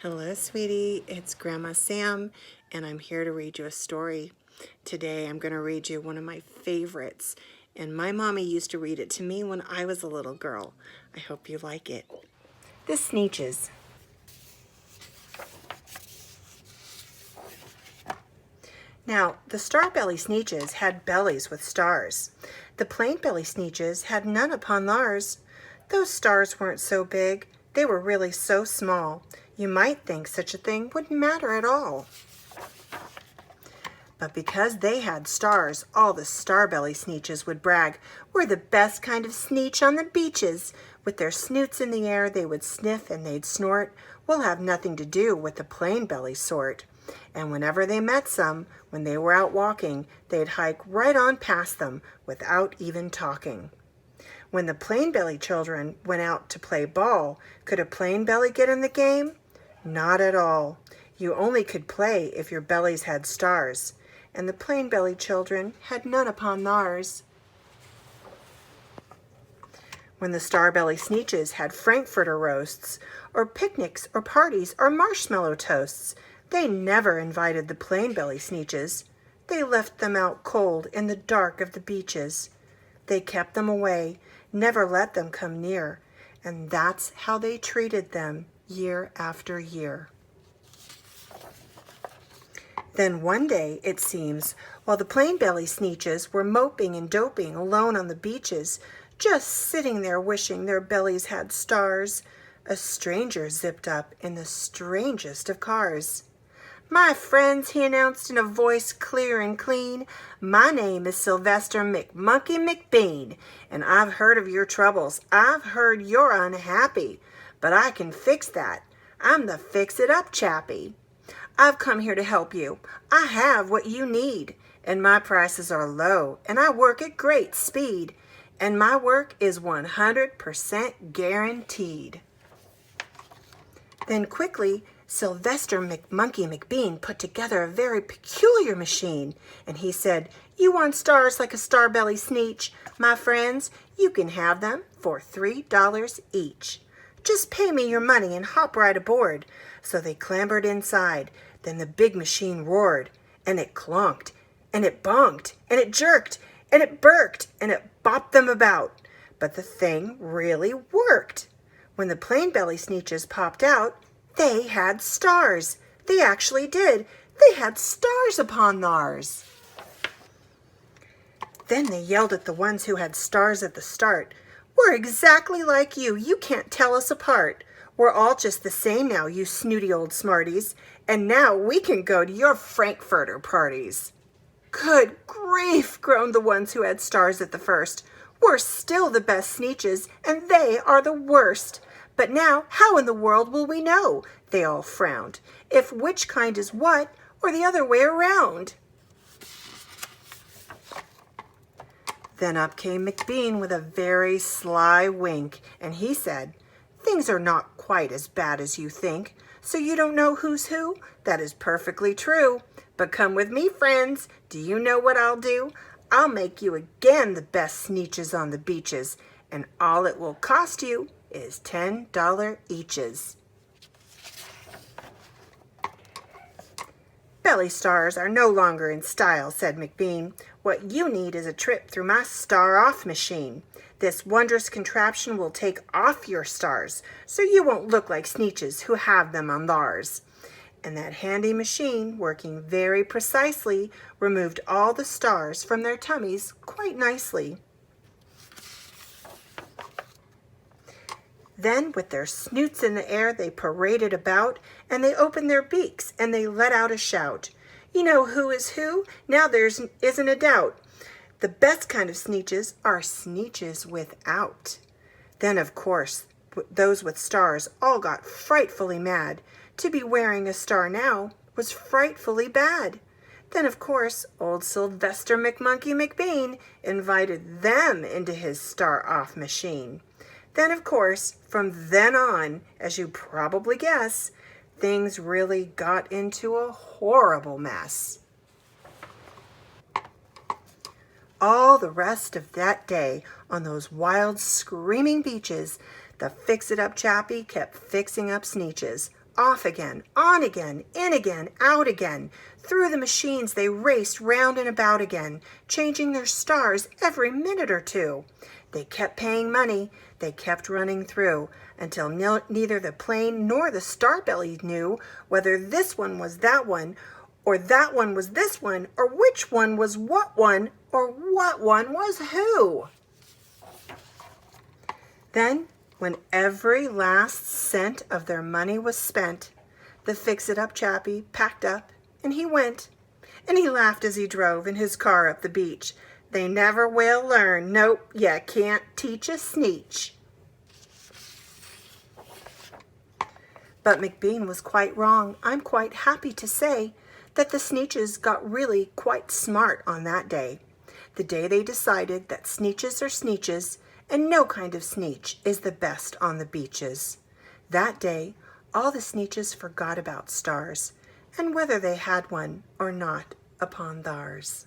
Hello, sweetie. It's Grandma Sam, and I'm here to read you a story. Today, I'm going to read you one of my favorites, and my mommy used to read it to me when I was a little girl. I hope you like it. The Sneetches. Now, the star-belly Sneetches had bellies with stars. The plain-belly Sneetches had none upon theirs. Those stars weren't so big. They were really so small. You might think such a thing wouldn't matter at all. But because they had stars, all the star-belly Sneetches would brag, "We're the best kind of Sneetch on the beaches." With their snoots in the air, they would sniff and they'd snort. "We'll have nothing to do with the plain-belly sort." And whenever they met some, when they were out walking, they'd hike right on past them without even talking. When the plain-belly children went out to play ball, could a plain belly get in the game? Not at all. You only could play if your bellies had stars, and the plain-belly children had none upon theirs. When the star-belly Sneetches had Frankfurter roasts, or picnics, or parties, or marshmallow toasts, they never invited the plain-belly Sneetches. They left them out cold in the dark of the beaches. They kept them away, never let them come near, and that's how they treated them year after year. Then one day, it seems, while the plain-belly Sneetches were moping and doping alone on the beaches, just sitting there wishing their bellies had stars, a stranger zipped up in the strangest of cars. "My friends," he announced in a voice clear and clean, "my name is Sylvester McMonkey McBean, and I've heard of your troubles. I've heard you're unhappy, but I can fix that. I'm the fix-it-up chappie. I've come here to help you. I have what you need, and my prices are low, and I work at great speed, and my work is 100% guaranteed." Then quickly, Sylvester McMonkey McBean put together a very peculiar machine, and he said, "You want stars like a star-belly Sneetch? My friends, you can have them for $3 each. Just pay me your money and hop right aboard." So they clambered inside. Then the big machine roared, and it clonked, and it bonked, and it jerked, and it burked, and it bopped them about. But the thing really worked. When the plain-belly Sneetches popped out, they had stars. They actually did. They had stars upon theirs. Then they yelled at the ones who had stars at the start. "We're exactly like you. You can't tell us apart. We're all just the same now, you snooty old smarties. And now we can go to your Frankfurter parties." "Good grief," groaned the ones who had stars at the first. "We're still the best Sneetches, and they are the worst. But now, how in the world will we know," they all frowned, "if which kind is what, or the other way around?" Then up came McBean with a very sly wink, and he said, "Things are not quite as bad as you think. So you don't know who's who? That is perfectly true. But come with me, friends. Do you know what I'll do? I'll make you again the best Sneetches on the beaches, and all it will cost you is $10 eaches." "Belly stars are no longer in style," said McBean. "What you need is a trip through my star-off machine. This wondrous contraption will take off your stars, so you won't look like Sneetches who have them on theirs." And that handy machine, working very precisely, removed all the stars from their tummies quite nicely. Then, with their snoots in the air, they paraded about, and they opened their beaks, and they let out a shout. "You know who is who? Now there isn't a doubt. The best kind of Sneetches are Sneetches without." Then, of course, those with stars all got frightfully mad. To be wearing a star now was frightfully bad. Then, of course, old Sylvester McMonkey McBean invited them into his star-off machine. Then, of course, from then on, as you probably guess, things really got into a horrible mess. All the rest of that day, on those wild, screaming beaches, the fix-it-up chappie kept fixing up Sneetches, Off again, on again, in again, out again. Through the machines they raced round and about again, changing their stars every minute or two. They kept paying money, they kept running through, until neither the plane nor the Starbelly knew whether this one was that one, or that one was this one, or which one was what one, or what one was who. Then, when every last cent of their money was spent, the fix-it-up chappie packed up and he went. And he laughed as he drove in his car up the beach. They never will learn. Nope, you can't teach a Sneetch. But McBean was quite wrong. I'm quite happy to say that the Sneetches got really quite smart on that day. The day they decided that Sneetches are Sneetches, and no kind of Sneetch is the best on the beaches. That day, all the Sneetches forgot about stars, and whether they had one or not upon theirs.